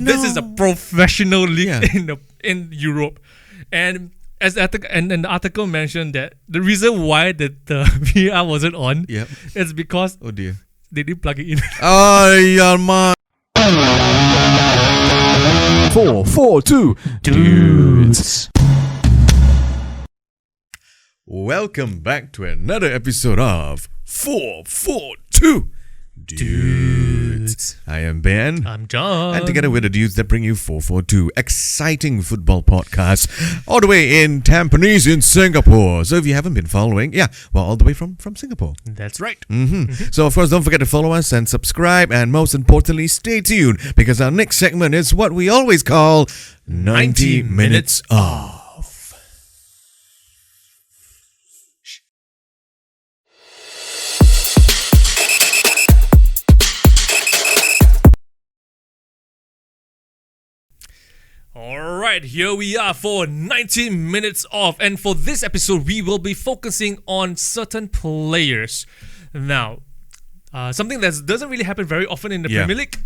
This is a professional league in Europe, and as the article mentioned that the reason why the VR wasn't on is because they didn't plug it in. Oh, yeah, man. 442DUDES. Welcome back to another episode of 442DUDES. I am Ben. I'm John. And together with the dudes that bring you 442, exciting football podcast, all the way in Tampines in Singapore. So if you haven't been following, all the way from Singapore. That's right. So of course, don't forget to follow us and subscribe, and most importantly, stay tuned, because our next segment is what we always call 90 Minutes Off. Alright, here we are for 90 minutes off, and for this episode we will be focusing on certain players. Now, something that doesn't really happen very often in the Premier League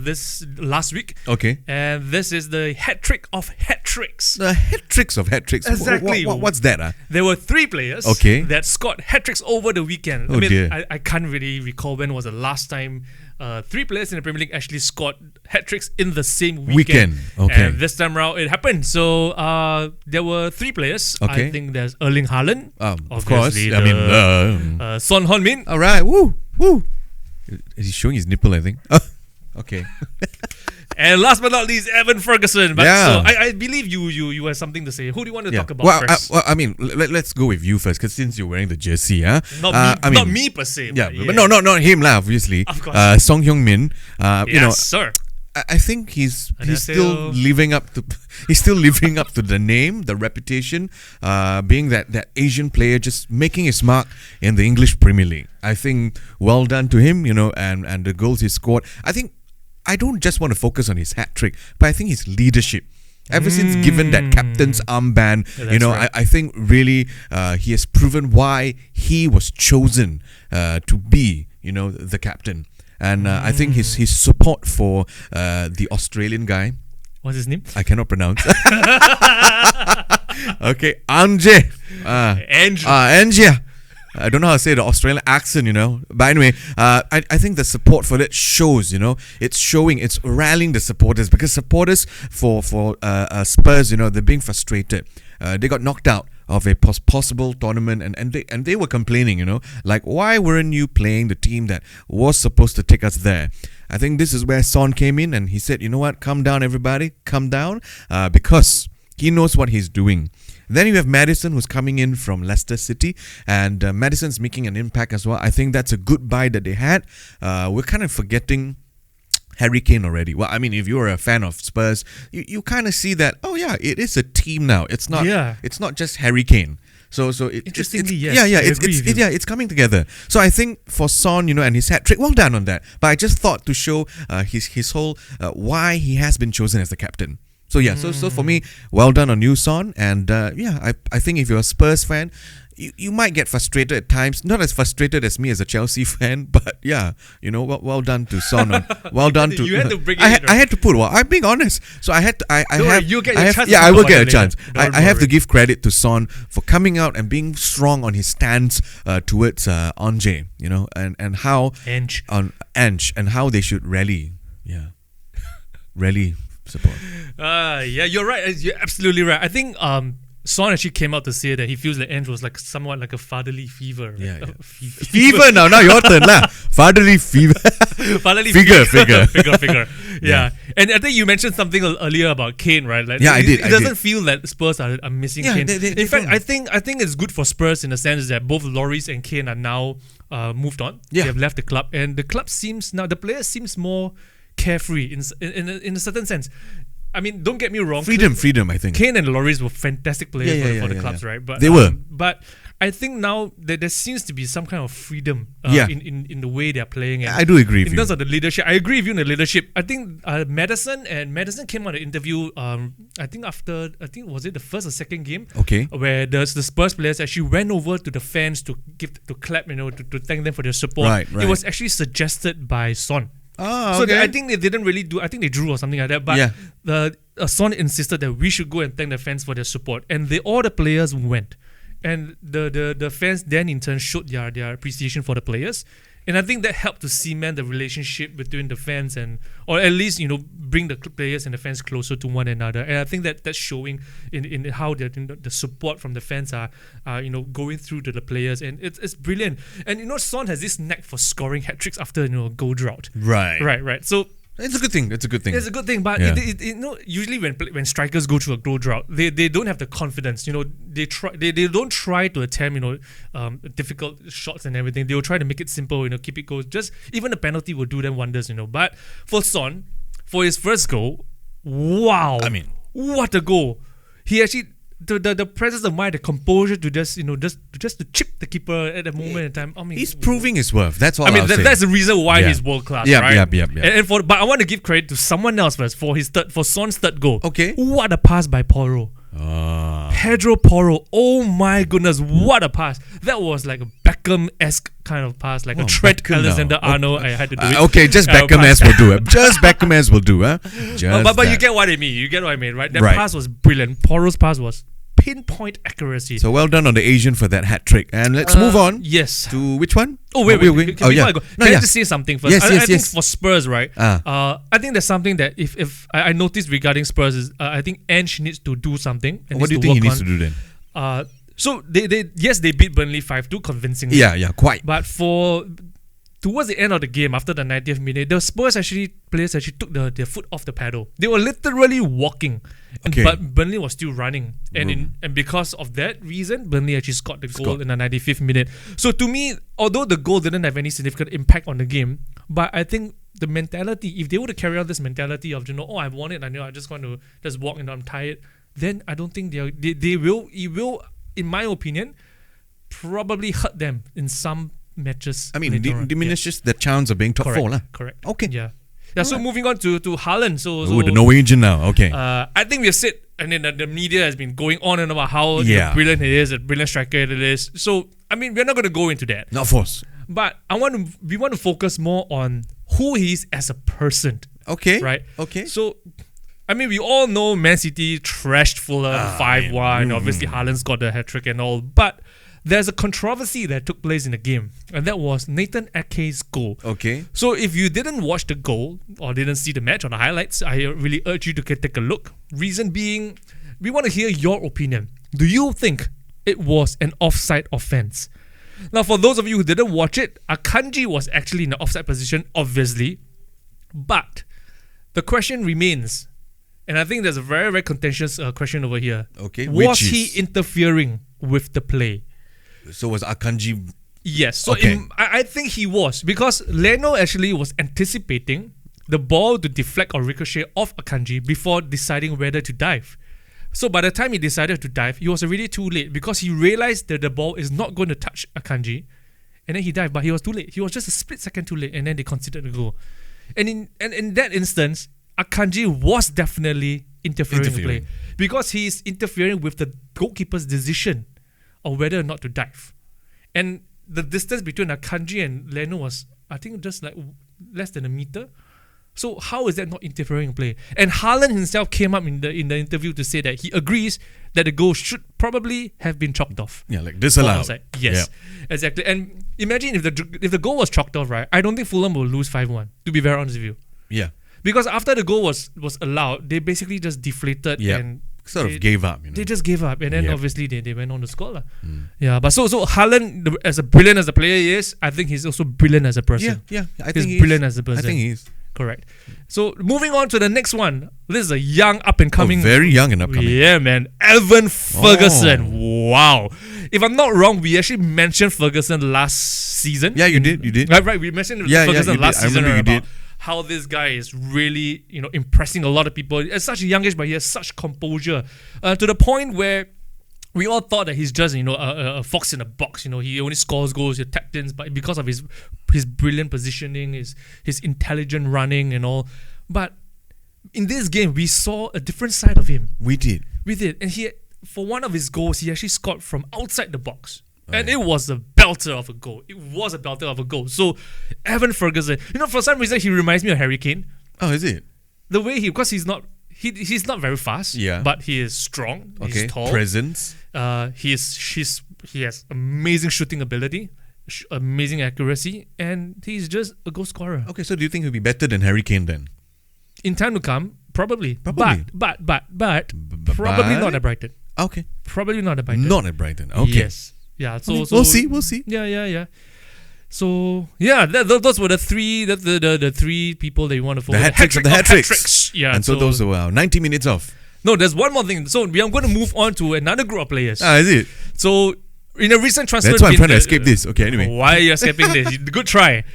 this last week. Okay. And this is the hat-trick of hat-tricks. The hat-tricks of hat-tricks? Exactly. What's that? There were 3 players that scored hat-tricks over the weekend. I can't really recall when was the last time 3 players in the Premier League actually scored hat-tricks in the same weekend. Okay. And this time around it happened. So there were 3 players. Okay. I think there's Erling Haaland. Of course. Son Heung-min. All right. Woo. He's showing his nipple, I think. Okay. And last but not least, Evan Ferguson. But so I believe you have something to say. Who do you want to talk about first? Let's go with you first, because since you're wearing the jersey, Not me per se. But not him, obviously. Of course. Son Heung-min. Sir. I think he's still living up to the name, the reputation, being that Asian player, just making his mark in the English Premier League. I think well done to him, and the goals he scored. I don't just want to focus on his hat trick, but I think his leadership. Ever since given that captain's armband, right. I think really he has proven why he was chosen to be, the captain. And I think his support for the Australian guy. What's his name? I cannot pronounce. Okay, Ange. Ange. I don't know how to say the Australian accent, But anyway, I think the support for that shows, it's rallying the supporters, because supporters for Spurs, they're being frustrated. They got knocked out of a possible tournament, and they were complaining, like, why weren't you playing the team that was supposed to take us there? I think this is where Son came in, and he said, you know what, calm down everybody, calm down, because he knows what he's doing. Then you have Maddison, who's coming in from Leicester City, and Maddison's making an impact as well. I think that's a good buy that they had. We're kind of forgetting Harry Kane already. Well, if you're a fan of Spurs, you kind of see that, it is a team now. It's not just Harry Kane. So interestingly, it's coming together. So I think for Son, and his hat trick, well done on that. But I just thought to show his whole why he has been chosen as the captain. So so for me, well done on you, Son. And I think if you're a Spurs fan, you might get frustrated at times. Not as frustrated as me as a Chelsea fan, but well done to Son. Well done to. You had to bring it I had to put. Well, I'm being honest. So I had to. I will get a chance. I will get a chance. I have to give credit to Son for coming out and being strong on his stance towards Ange. And how on Ange and how they should rally. Rally support. You're right. You're absolutely right. I think Son actually came out to say that he feels that Ange was somewhat like a fatherly figure. Right? Fever now your turn lah. Fatherly fever. Fatherly figure. Yeah. And I think you mentioned something earlier about Kane, right? I did. It doesn't feel that Spurs are missing Kane. In fact, I think it's good for Spurs in the sense that both Lloris and Kane are now moved on. They have left the club, and the club seems now, the player seems more carefree in a certain sense. Don't get me wrong. Freedom, I think. Kane and Lloris were fantastic players for the clubs, right? But they were. But I think now that there seems to be some kind of freedom in the way they're playing. And I do agree with you. In terms of the leadership, I agree with you in the leadership. I think Maddison came on the interview, I think was it the first or second game? Okay. Where the Spurs players actually went over to the fans to clap, to thank them for their support. Right. It was actually suggested by Son. Oh, so I think they didn't really do. I think they drew or something like that. But Son insisted that we should go and thank the fans for their support, and all the players went, and the fans then in turn showed their appreciation for the players. And I think that helped to cement the relationship between the fans or at least, bring the players and the fans closer to one another. And I think that's showing in how the support from the fans are going through to the players. And it's brilliant. And, Son has this knack for scoring hat-tricks after, a goal drought. Right. So it's a good thing. It's a good thing. But usually when strikers go through a goal drought, they don't have the confidence. They don't try to attempt difficult shots and everything. They will try to make it simple. Keep it goal. Just even a penalty will do them wonders. But for Son, for his first goal, wow! I mean, what a goal! He actually. The presence of mind, the composure to just to chip the keeper at the moment in time. I mean, he's proving his worth. That's all. That's the reason why he's world class, right? Yeah. But I want to give credit to someone else first for Son's third goal. Okay. What a pass by Porro. Pedro Porro. Oh my goodness, what a pass! That was like a Beckham-esque kind of pass, like a Trent Alexander-Arnold. I had to do it. Okay, just Beckham-esque will do it. Just Beckham-esque will do it. But you get what I mean. You get what I mean, right? That pass was brilliant. Porro's pass was pinpoint accuracy. So well done on the Asian for that hat trick. And let's move on. Yes. To which one? Oh wait. Can I just say something first? I think for Spurs, right? I think there's something that if I noticed regarding Spurs is I think Ange needs to do something. What do you think he needs to do then? So they beat Burnley 5-2 convincingly. Yeah, quite. But towards the end of the game, after the 90th minute, the Spurs players actually took their foot off the pedal. They were literally walking, but Burnley was still running. And because of that reason, Burnley actually scored the goal in the 95th minute. So to me, although the goal didn't have any significant impact on the game, but I think the mentality, if they were to carry out this mentality of, I won it, I just want to just walk and I'm tired, then I don't think it will, in my opinion, probably hurt them in some matches. I mean, diminishes the chance of being top four. Correct. Okay. Yeah. So moving on to Haaland. So the Norwegian now. Okay. I think we've said, and then the media has been going on and about how brilliant he is, a brilliant striker it is. So, I mean, we're not going to go into that. No, of course. But we want to focus more on who he is as a person. Okay. Right? Okay. So, I mean, we all know Man City trashed Fulham 5-1. Obviously, Haaland's got the hat-trick and all. But there's a controversy that took place in the game, and that was Nathan Ake's goal. Okay. So if you didn't watch the goal or didn't see the match or the highlights, I really urge you to take a look. Reason being, we want to hear your opinion. Do you think it was an offside offense? Now, for those of you who didn't watch it, Akanji was actually in the offside position, obviously. But the question remains, and I think there's a very, very contentious question over here. Okay. Was he interfering with the play? So was Akanji? Yes. So I think he was, because Leno actually was anticipating the ball to deflect or ricochet off Akanji before deciding whether to dive. So by the time he decided to dive, he was already too late because he realized that the ball is not going to touch Akanji, and then he dived, but he was too late. He was just a split second too late, and then they conceded the goal. And in that instance, Akanji was definitely interfering in the play because he is interfering with the goalkeeper's decision or whether or not to dive. And the distance between Akanji and Leno was, I think, just like less than a meter. So how is that not interfering in play? And Haaland himself came up in the interview to say that he agrees that the goal should probably have been chalked off. Yeah, like disallowed. Yes, exactly. And imagine if the goal was chalked off, right? I don't think Fulham will lose 5-1, to be very honest with you. Yeah. Because after the goal was allowed, they basically just deflated and gave up. They just gave up, and then obviously they went on to score. Yeah, but so Haaland, as brilliant as a player he is, I think he's also brilliant as a person. Yeah, I think he's brilliant as a person. I think he is. Correct. So moving on to the next one. This is a young up and coming. Very young and upcoming. Yeah, man. Evan Ferguson. Oh. Wow. If I'm not wrong, we actually mentioned Ferguson last season. Yeah, you did. Right. We mentioned Ferguson last season. I remember you did. How this guy is really, impressing a lot of people at such a young age, but he has such composure to the point where we all thought that he's just, a fox in a box. He only scores goals, he tapped ins, but because of his brilliant positioning, his intelligent running and all. But in this game, we saw a different side of him. We did. And for one of his goals, he actually scored from outside the box. And it was a belter of a goal. It was a belter of a goal. So, Evan Ferguson, for some reason, he reminds me of Harry Kane. Oh, is it? The way because he's not very fast, but he is strong. Okay. He's tall. Presence. He has amazing shooting ability, amazing accuracy, and he's just a goal scorer. Okay, so do you think he'll be better than Harry Kane then? In time to come, probably. But probably not at Brighton. Okay. Probably not at Brighton. Not at Brighton. Okay. Yes. Yeah. So we'll see. Yeah. So those were the three the three people that you want to follow. The hat tricks. Yeah. And so those were 90 minutes off. No, there's one more thing. So we are going to move on to another group of players. Is it? So in a recent transfer, that's why I'm trying to escape this. Okay, anyway. Why are you escaping this? Good try.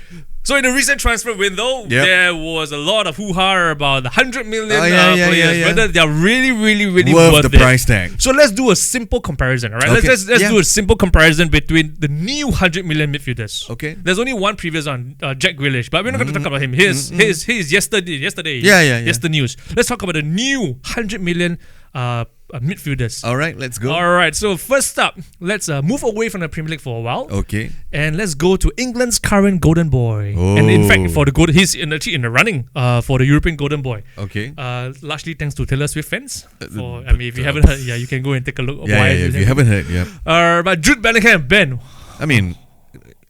So in the recent transfer window, there was a lot of hoo-ha about the 100 million players, whether they're really worth the price tag. So let's do a simple comparison, all right? Okay. Let's do a simple comparison between the new 100 million midfielders. Okay. There's only one previous one, Jack Grealish, but we're not going to talk about him. He's yesterday. The news. Let's talk about the new 100 million midfielders. All right, let's go. All right, so first up, let's move away from the Premier League for a while. Okay. And let's go to England's current Golden Boy. Oh. And in fact, he's actually in the running for the European Golden Boy. Okay. Largely thanks to Taylor Swift fans. If you haven't heard, you can go and take a look. If you haven't heard, but Jude Bellingham, Ben. I mean,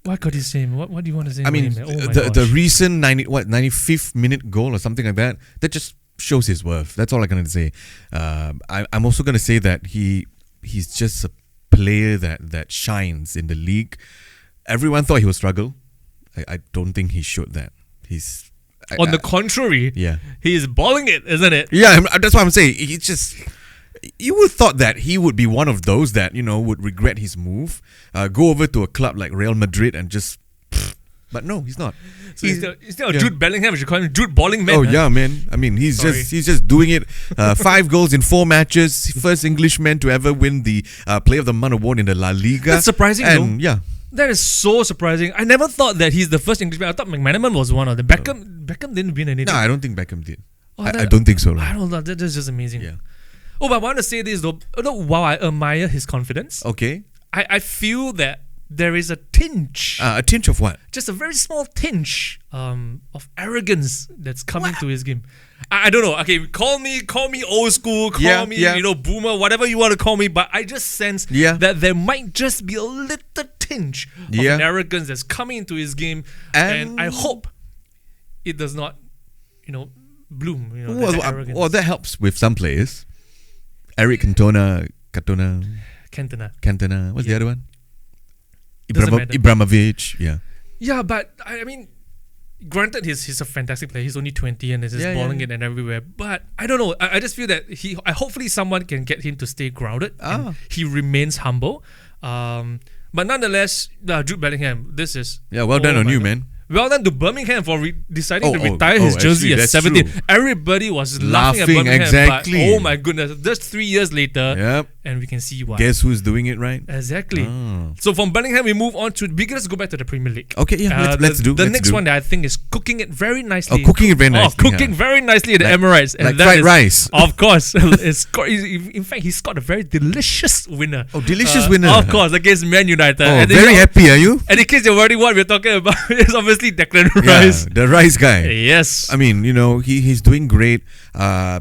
what could you say? What do you want to say? I mean, the recent 95th minute goal or something like that just shows his worth. That's all I'm going to say. I'm also going to say that he's just a player that shines in the league. Everyone thought he would struggle. I don't think he showed that. He's on the contrary. Yeah, he's balling it, isn't it? Yeah, that's what I'm saying. He just. You would thought that he would be one of those that would regret his move, go over to a club like Real Madrid and just. But no, he's not. So instead of Jude Bellingham, we should call him Jude Balling Man. Oh yeah, man. I mean, he's just doing it. 5 goals in 4 matches. First Englishman to ever win the Player of the Month award in the La Liga. That's surprising, though. Yeah. That is so surprising. I never thought that he's the first Englishman. I thought McManaman was one of them. Beckham didn't win anything. No, I don't think Beckham did. I don't think so. I don't know. That's just amazing. Yeah. Oh, but I want to say this though. While I admire his confidence, okay, I feel that there is a tinge. A tinge of what? Just a very small tinge of arrogance that's coming to his game. I don't know. Okay, call me old school, call me boomer, whatever you want to call me. But I just sense that there might just be a little tinge of an arrogance that's coming into his game, and I hope it does not, bloom. Well, that helps with some players. Erik Cantona. What's the other one? Ibrahimovic. Yeah, but I mean, granted, he's a fantastic player. He's only 20 and he's just balling it and everywhere. But I don't know. I just feel that hopefully someone can get him to stay grounded. And he remains humble. But nonetheless, Jude Bellingham, this is well done on you, man. Well done to Birmingham for deciding to retire his jersey at 17. True. Everybody was laughing at Birmingham. Exactly. But, oh my goodness, just 3 years later, and we can see why. Guess who's doing it right? Exactly. So from Birmingham, we move on to let's go back to the Premier League. Okay, let's do the next one that I think is cooking it very nicely. Cooking it very nicely. Very nicely at the Emirates. And like fried rice. Of course. In fact, he scored a very delicious winner. Oh, delicious winner. Of course, against Man United. Oh, very happy, are you? And in case you're wondering what we're talking about, it's obviously Declan Rice. Yeah, the Rice guy. Yes. I mean, he's doing great. I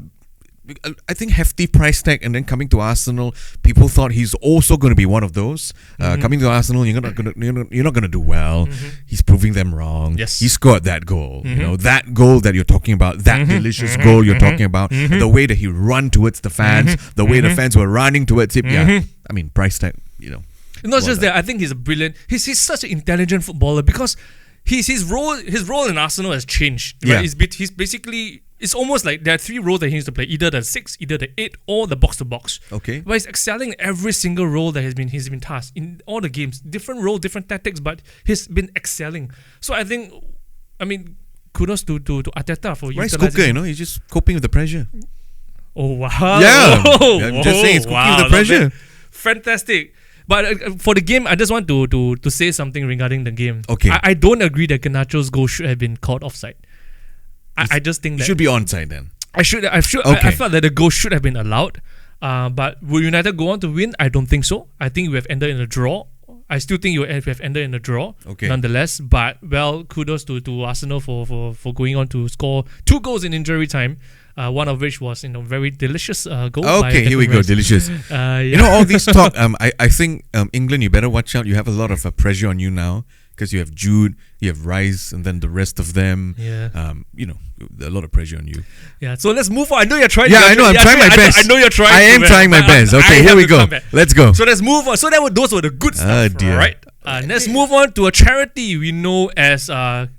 think hefty price tag, and then coming to Arsenal, people thought he's also going to be one of those. Coming to Arsenal, you're not going to do well. He's proving them wrong. Yes. He scored that goal. That goal that you're talking about, that delicious goal you're talking about, the way that he ran towards the fans, the way the fans were running towards him. Yeah. I mean, price tag. Not just that. I think he's a brilliant. He's such an intelligent footballer because his role in Arsenal has changed. Right? He's basically, it's almost like there are 3 roles that he needs to play: either the 6, either the 8, or the box to box. Okay. But he's excelling in every single role that he's been tasked in all the games. Different role, different tactics, but he's been excelling. So I think, kudos to Arteta for Rice utilizing. cooker, he's just coping with the pressure. Oh wow! Yeah, I'm just saying, he's coping with the pressure. Fantastic. But for the game, I just want to say something regarding the game. Okay. I don't agree that Garnacho's goal should have been called offside. I just think that it should be onside then. I felt that the goal should have been allowed. But will United go on to win? I don't think so. I think we have ended in a draw. I still think you have ended in a draw. Okay. Nonetheless, but kudos to Arsenal for going on to score 2 goals in injury time. One of which was very delicious goal. Okay, here we go, delicious. All these talk. I think England, you better watch out. You have a lot of pressure on you now because you have Jude, you have Rice, and then the rest of them. Yeah. A lot of pressure on you. Yeah. So let's move on. I know you're trying. Yeah, I know. I'm trying my best. I know you're trying. I am trying my best. Okay, here we go. Let's go. So let's move on. So those were the good stuff. Oh dear. Right. Let's move on to a charity we know as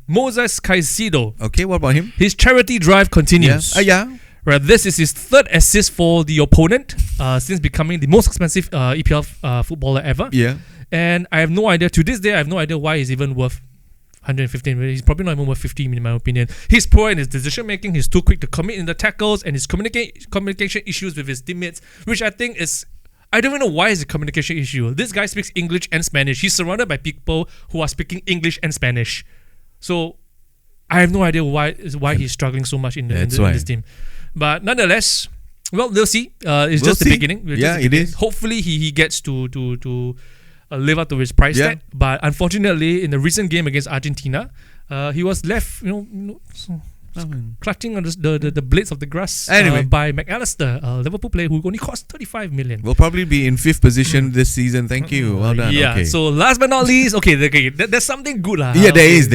Moses Caicedo. Okay, what about him? His charity drive continues. Yeah. Right, this is his 3rd assist for the opponent since becoming the most expensive EPL footballer ever. Yeah. And I have no idea, to this day, I have no idea why he's even worth 115 million. He's probably not even worth 50 million in my opinion. He's poor in his decision making, he's too quick to commit in the tackles, and his communication issues with his teammates, which I think is... I don't even know why it's a communication issue. This guy speaks English and Spanish. He's surrounded by people who are speaking English and Spanish. So I have no idea why he's struggling so much in this team. But nonetheless, well, we'll see. It's just the beginning. It is. Hopefully, he gets to live up to his price tag. But unfortunately, in the recent game against Argentina, he was left, clutching on the blades of the grass by McAllister, a Liverpool player who only cost 35 million. We'll probably be in 5th position this season. Thank you. Well done. Yeah. Okay. So last but not least, there's something good Yeah, there is.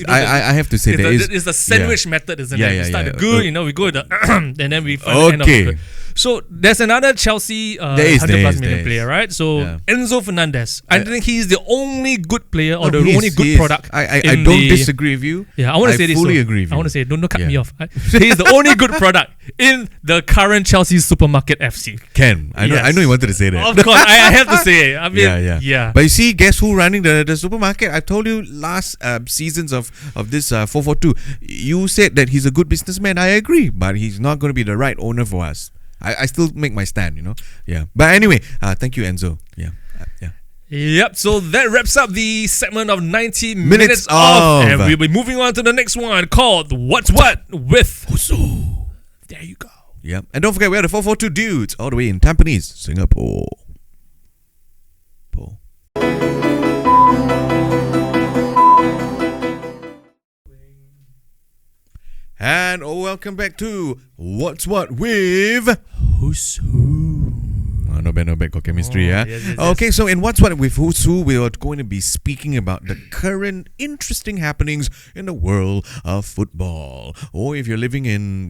I have to say there is. It's the sandwich method, isn't it? We start good, we go to the and then we find the end of it. So there's another Chelsea 100+ million player, right? So Enzo Fernandez. I think he's the only good player or the only good product. I don't disagree with you. Yeah, I want to say this. I fully agree with you. I want to say, don't cut me off. He's the only good product in the current Chelsea supermarket FC. I know you wanted to say that. Of course, I have to say it. I mean, yeah. But you see, guess who running the supermarket? I told you last seasons of this 442. You said that he's a good businessman. I agree, but he's not going to be the right owner for us. I still make my stand, Yeah. But anyway, thank you, Enzo. Yeah. Yep, so that wraps up the segment of 90 minutes off. And we'll be moving on to the next one called What's What with Husu. There you go. Yep. And don't forget, we are the 442 dudes all the way in Tampines, Singapore. And welcome back to What's What with Who's Who. No bad, got chemistry, Yes. Okay, so in What's What with Who's Who, we are going to be speaking about the current interesting happenings in the world of football. Or if you're living in,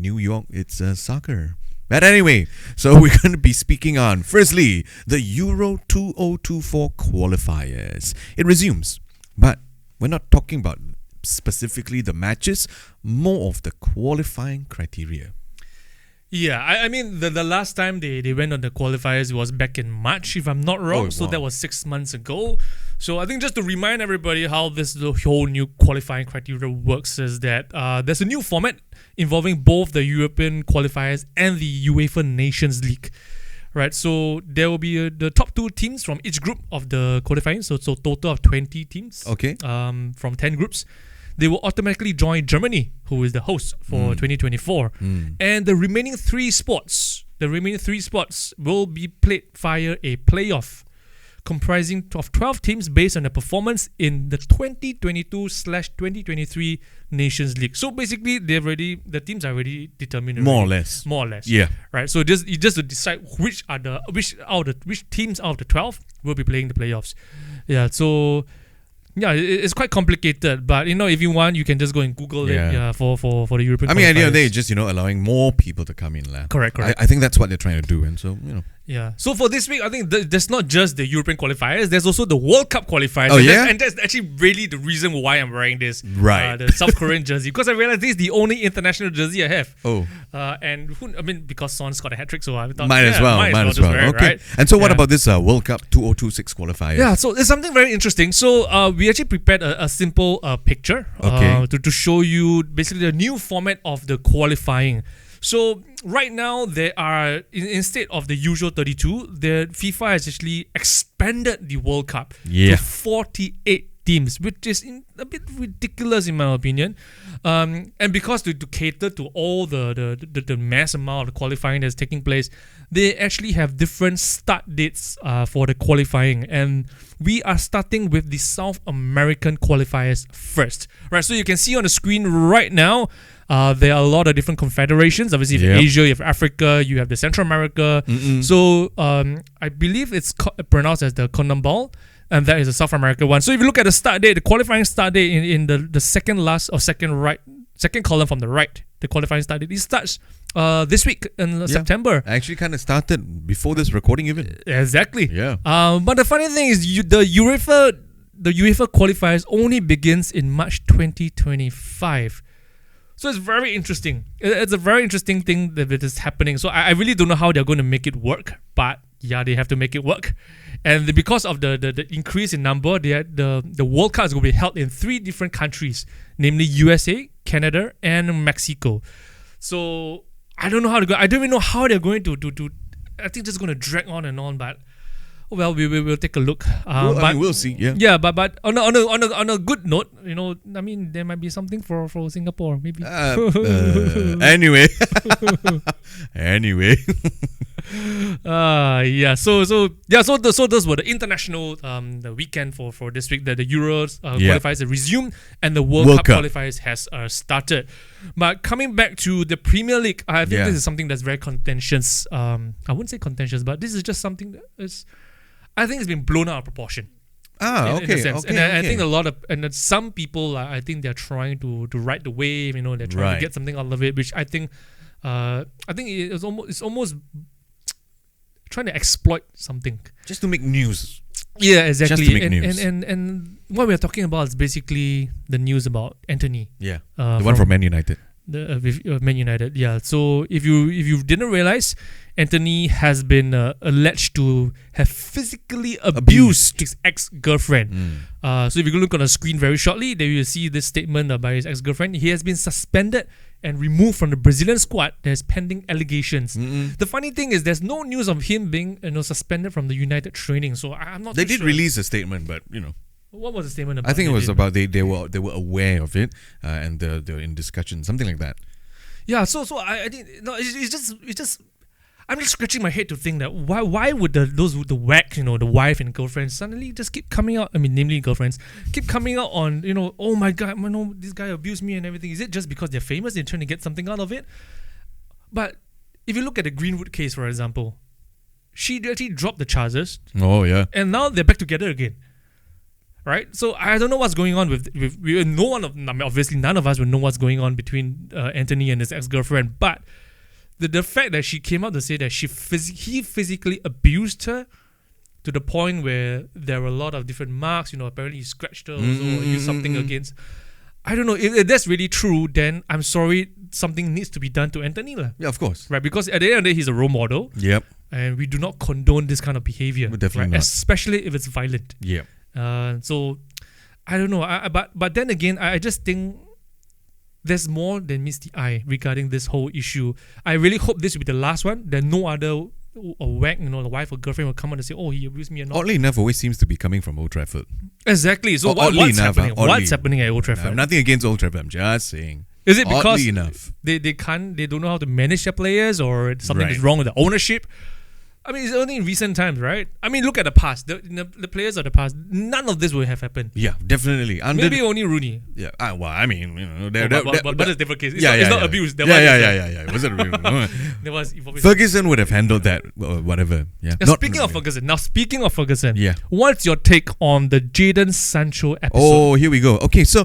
New York, it's soccer. But anyway, so we're going to be speaking on, firstly, the Euro 2024 qualifiers. It resumes, but we're not talking about specifically the matches, more of the qualifying criteria. Yeah, I mean, the last time they went on the qualifiers was back in March, if I'm not wrong. So that was 6 months ago. So I think just to remind everybody how the whole new qualifying criteria works is that there's a new format involving both the European qualifiers and the UEFA Nations League. Right, so there will be the top 2 teams from each group of the qualifying. So total of 20 teams. Okay. From 10 groups. They will automatically join Germany, who is the host for 2024. And the remaining 3 spots will be played via a playoff comprising of 12 teams based on their performance in the 2022/2023 Nations League. So basically, the teams are already determined. More or less. Yeah. Right. So just to decide which teams out of the 12 will be playing the playoffs. Yeah. So. Yeah, it's quite complicated, but if you want, you can just go and Google it for the European. I mean, at the end of the day, just allowing more people to come in. Correct. I think that's what they're trying to do, and so Yeah. So for this week, I think there's not just the European qualifiers. There's also the World Cup qualifiers. Oh, and that's actually really the reason why I'm wearing this. Right. The South Korean jersey, because I realized this is the only international jersey I have. Oh. Because Son's got a hat trick, so I thought might as well. Wear okay. Right? And so what about this World Cup 2026 qualifier? Yeah. So there's something very interesting. So we actually prepared a simple picture to show you basically the new format of the qualifying. So right now there are instead of the usual 32, the FIFA has actually expanded the World Cup to 48 teams, which is a bit ridiculous in my opinion. And because to cater to all the mass amount of qualifying that's taking place, they actually have different start dates for the qualifying. And we are starting with the South American qualifiers first. Right, so you can see on the screen right now, there are a lot of different confederations. Obviously, you have Asia, you have Africa, you have the Central America. So I believe it's pronounced as the CONMEBOL, and that is the South America one. So if you look at the start date, the qualifying start date in the second last or second column from the right, the qualifying start date, it starts this week in September. Actually kind of started before this recording even. Exactly. Yeah. But the funny thing is the UEFA qualifiers only begins in March 2025. So it's very interesting. It's a very interesting thing that it is happening. So I really don't know how they're going to make it work, but yeah, they have to make it work. And because of the increase in number, the World Cup is going to be held in 3 different countries, namely USA, Canada, and Mexico. So I don't know how to go. I don't even know how they're going to I think it's going to drag on and on, but well, we'll take a look. We'll see. Yeah. Yeah, but on a good note, I mean, there might be something for Singapore, maybe. Anyway. So those were the international the weekend for this week. The Euros qualifiers have resumed and the World Cup qualifiers has started. But coming back to the Premier League, I think this is something that's very contentious. I wouldn't say contentious, but this is just something that is, I think it's been blown out of proportion. In a sense. I think a lot of some people, I think they're trying to ride the wave. They're trying to get something out of it, which I think it's almost trying to exploit something just to make news. Yeah, exactly. Just to make news. And what we're talking about is basically the news about Antony. Yeah, the one from Man United. The Man United. Yeah. So if you didn't realize, Antony has been alleged to have physically abused his ex-girlfriend. So if you look on the screen very shortly, there you see this statement by his ex-girlfriend. He has been suspended and removed from the Brazilian squad. There's pending allegations. The funny thing is, there's no news of him being suspended from the United training. So I'm not. They did release a statement, but What was the statement about? I think it was about they were aware of it and they were in discussion, something like that. Yeah. So I think it's just. I'm just scratching my head to think that why would the whack, the wife and girlfriends suddenly just keep coming out, namely girlfriends, keep coming out on, oh my God, this guy abused me and everything. Is it just because they're famous, they're trying to get something out of it? But if you look at the Greenwood case, for example, she actually dropped the charges. Oh, yeah. And now they're back together again. Right? So I don't know what's going on with obviously none of us will know what's going on between Antony and his ex-girlfriend, but the fact that she came out to say that he physically abused her to the point where there were a lot of different marks, apparently he scratched her or used something against. I don't know. If that's really true, then I'm sorry, something needs to be done to Antony. Yeah, of course. Right? Because at the end of the day, he's a role model. Yep. And we do not condone this kind of behavior. Definitely not. Especially if it's violent. Yeah. So, I don't know. But then again, I just think there's more than meets the eye regarding this whole issue. I really hope this will be the last one. That no other whack, the wife or girlfriend will come out and say, oh, he abused me or not. Oddly enough, always seems to be coming from Old Trafford. Exactly. So what's happening? What's happening at Old Trafford? Nothing against Old Trafford. I'm just saying. Is it because oddly enough, they don't know how to manage their players, or something is wrong with the ownership? I mean, it's only in recent times, right? I mean, look at the past. The players of the past, none of this would have happened. Yeah, definitely. Maybe only Rooney. Yeah. Well, I mean, but it's a different case. It's not abuse. Yeah. It wasn't abuse. Ferguson would have handled that, whatever. Yeah. Speaking of Ferguson. Yeah. What's your take on the Jadon Sancho episode? Oh, here we go. Okay, so,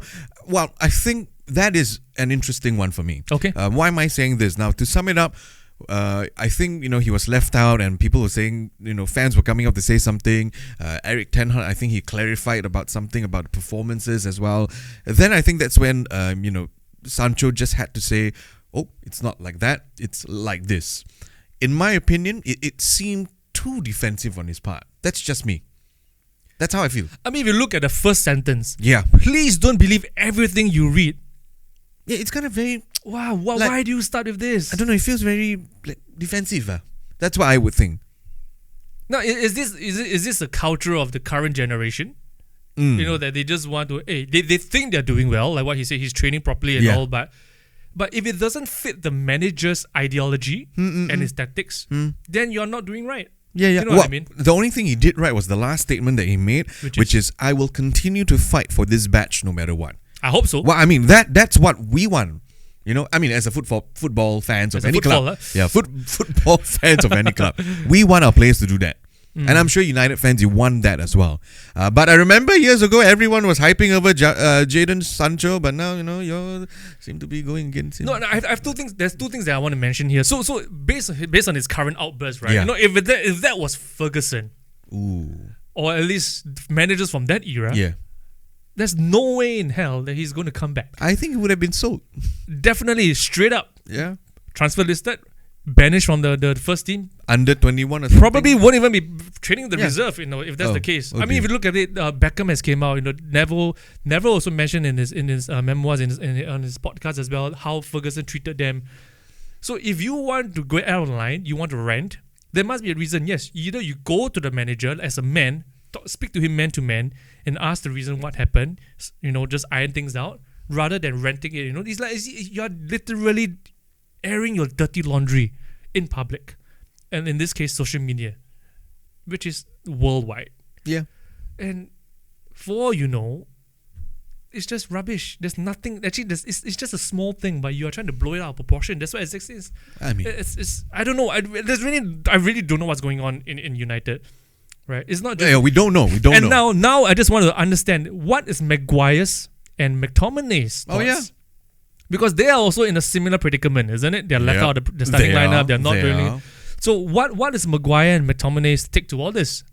I think that is an interesting one for me. Okay. Why am I saying this? Now, to sum it up, I think he was left out, and people were saying fans were coming up to say something. Erik Ten Hag, I think he clarified about something about performances as well. Then I think that's when Sancho just had to say, "Oh, it's not like that. It's like this." In my opinion, it seemed too defensive on his part. That's just me. That's how I feel. I mean, if you look at the first sentence, yeah, please don't believe everything you read. Yeah, it's kind of very. Wow, why do you start with this? I don't know. It feels very defensive. That's what I would think. Now, is this a culture of the current generation? You know, that they just want to, they think they're doing well, like what he said, he's training properly and all, but if it doesn't fit the manager's ideology and his tactics, then you're not doing right. Yeah. You know what I mean? The only thing he did right was the last statement that he made, which is, I will continue to fight for this badge no matter what. I hope so. Well, I mean, that's what we want. You know, I mean, as a football fans of any club. Football fans of any club. We want our players to do that. And I'm sure United fans, you want that as well. But I remember years ago, everyone was hyping over Jadon Sancho, but now, you know, you seem to be going against him. No, I have two things. There's two things that I want to mention here. So based on his current outburst, right? You know, if that was Ferguson, or at least managers from that era, there's no way in hell that he's going to come back. I think he would have been sold. Definitely, straight up. Yeah. Transfer listed, banished from the first team. Under 21 or something. Probably won't even be training the reserve, you know, if that's the case. Okay. I mean, if you look at it, Beckham has came out, you know, Neville also mentioned in his memoirs, on his podcast as well, how Ferguson treated them. So if you want to go out online, you want to rant, there must be a reason. Yes, either you go to the manager as a man, speak to him man to man, and ask the reason what happened, you know, just iron things out, rather than ranting it, you know. It's like you're literally airing your dirty laundry in public, and in this case, social media, which is worldwide. Yeah. And for all you know, it's just rubbish. There's nothing. Actually, it's just a small thing, but you are trying to blow it out of proportion. That's what it is. I mean, it's I don't know. I really don't know what's going on in United. Right? It's not just... we don't know. And now I just want to understand, what is Maguire's and McTominay's thoughts? Oh, yeah. Because they are also in a similar predicament, isn't it? They're left out of the starting lineup. They're not really... So what is Maguire and McTominay's take to all this?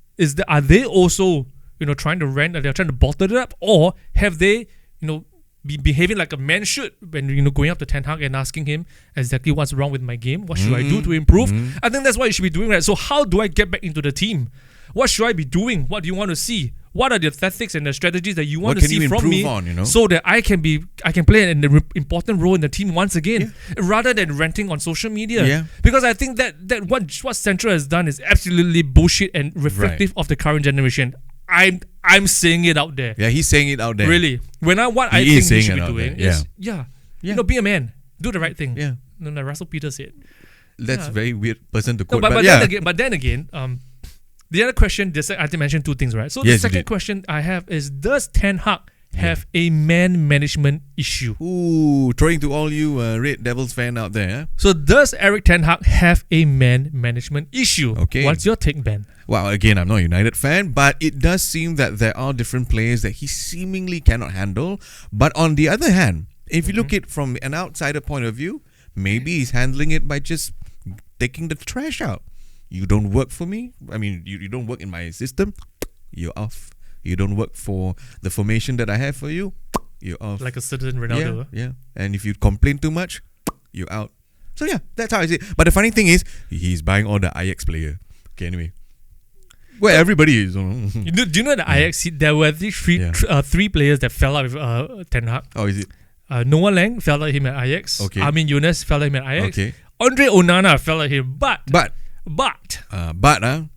Are they also, you know, trying to rant, or they're trying to bottle it up? Or have they, you know, be behaving like a man should when, you know, going up to Ten Hag and asking him exactly what's wrong with my game? What should I do to improve? I think that's what you should be doing, right? So how do I get back into the team? What should I be doing? What do you want to see? What are the tactics and the strategies that you want to see from me, so that I can play an important role in the team once again, rather than ranting on social media? Yeah. Because I think that what Sancho has done is absolutely bullshit and reflective of the current generation. I'm saying it out there. Yeah, he's saying it out there. Really, what I think he should be doing is you know, be a man, do the right thing. Yeah, like Russell Peters said. That's a very weird person to quote. But then again, the other question, I did mention two things, right? So the second question I have is, does Ten Hag have a man management issue? Ooh, throwing to all you Red Devils fan out there. So does Erik Ten Hag have a man management issue? Okay. What's your take, Ben? Well, again, I'm not a United fan, but it does seem that there are different players that he seemingly cannot handle. But on the other hand, if you look at it from an outsider point of view, maybe he's handling it by just taking the trash out. You don't work for me. I mean, you don't work in my system. You're off. You don't work for the formation that I have for you. You're off. Like a citizen Ronaldo. Yeah. And if you complain too much, you're out. So yeah, that's how I see it. But the funny thing is, he's buying all the Ajax player. Okay, anyway. Well, everybody is. Do you know the Ajax? There were three players that fell out with Ten Hag. Oh, is it? Noah Lang fell out with him at Ajax. Okay. Armin Younes fell out with him at Ajax. Okay. Andre Onana fell out with him. But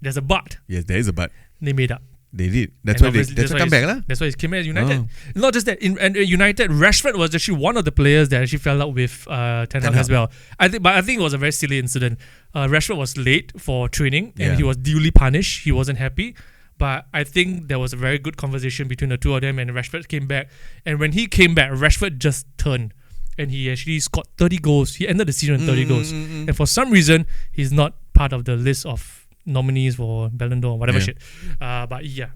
there's a but. Yes, there is a but. They made up. They did. That's why they come back. That's why he came at United. Not just that, in United, Rashford was actually one of the players that actually fell out with Ten Hag as well. I think it was a very silly incident. Rashford was late for training and he was duly punished. He wasn't happy. But I think there was a very good conversation between the two of them, and Rashford came back. And when he came back, Rashford just turned. And he actually scored 30 goals. He ended the season with 30 goals. And for some reason, he's not part of the list of nominees for Ballon d'Or or whatever shit. But yeah.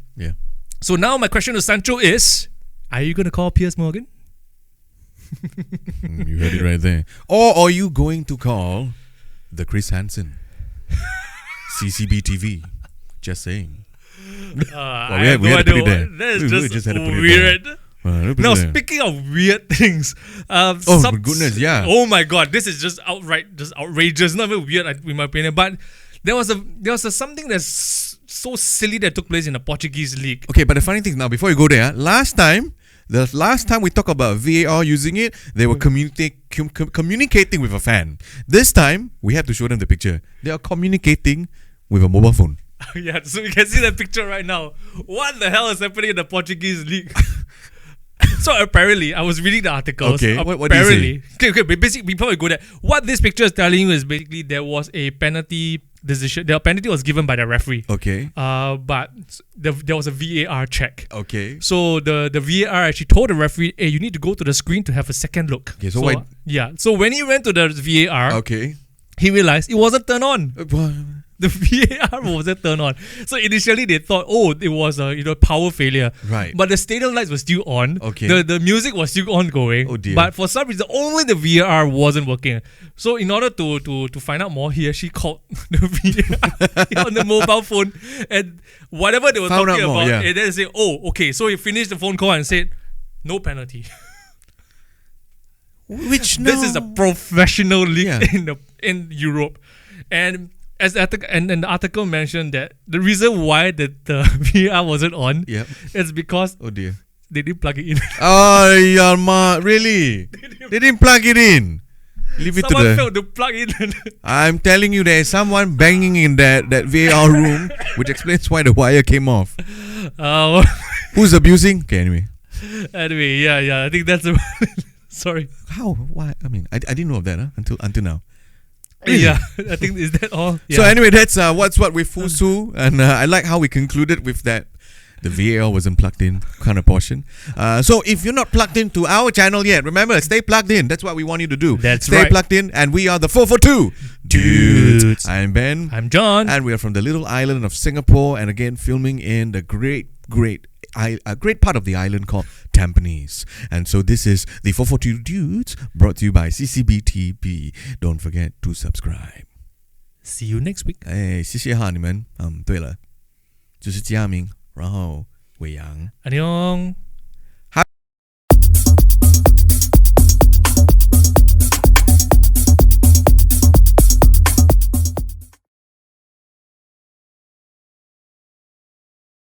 So now my question to Sancho is, are you going to call Piers Morgan? You heard it right there. Or are you going to call the Chris Hansen? CCBTV. Just saying. I have no idea. That is just weird. Now, speaking of weird things, my goodness, yeah. Oh my god, this is just outrageous. Not even weird, in my opinion. But there was something that's so silly that took place in the Portuguese League. Okay, but the funny thing now, before you go there, last time we talked about VAR using it, they were communicating with a fan. This time, we have to show them the picture. They are communicating with a mobile phone. Yeah, so you can see the picture right now. What the hell is happening in the Portuguese League? So apparently, I was reading the articles. Okay, what do you say? Okay, basically, before we go there, what this picture is telling you is basically there was a penalty decision. The penalty was given by the referee. Okay. But there was a VAR check. Okay. So the VAR actually told the referee, hey, you need to go to the screen to have a second look. Okay, so why? Yeah, so when he went to the VAR, okay, he realized it wasn't turned on. The VAR wasn't turned on. So initially they thought, it was a power failure. Right. But the stadium lights were still on. Okay. The music was still ongoing. Oh dear. But for some reason, only the VAR wasn't working. So in order to find out more, he actually called the VAR on the mobile phone, and whatever they were talking about, and then they say, okay. So he finished the phone call and said, no penalty. This is a professional league in Europe, and as the article mentioned that the reason why the VR wasn't on is because they didn't plug it in. Oh, really? They didn't plug it in. Leave it Someone failed to plug it in. I'm telling you, there's someone banging in that VR room, which explains why the wire came off. Who's abusing? Okay, anyway. Anyway, yeah. I think that's sorry. How? Why? I mean, I didn't know of that until now. Really? Yeah, I think is that all. Yeah. So anyway, that's what's what with Fusu, and I like how we concluded with that. The VAR wasn't plugged in kind of portion. So if you're not plugged into our channel yet, remember, stay plugged in. That's what we want you to do. Stay plugged in, and we are the 442 Dudes. I'm Ben. I'm John. And we are from the little island of Singapore, and again filming in the great part of the island called Tampines. And so this is the 442 Dudes, brought to you by CCBTV. Don't forget to subscribe. See you next week. 谢谢哈你们。对了，就是佳明，然后伟阳。안녕。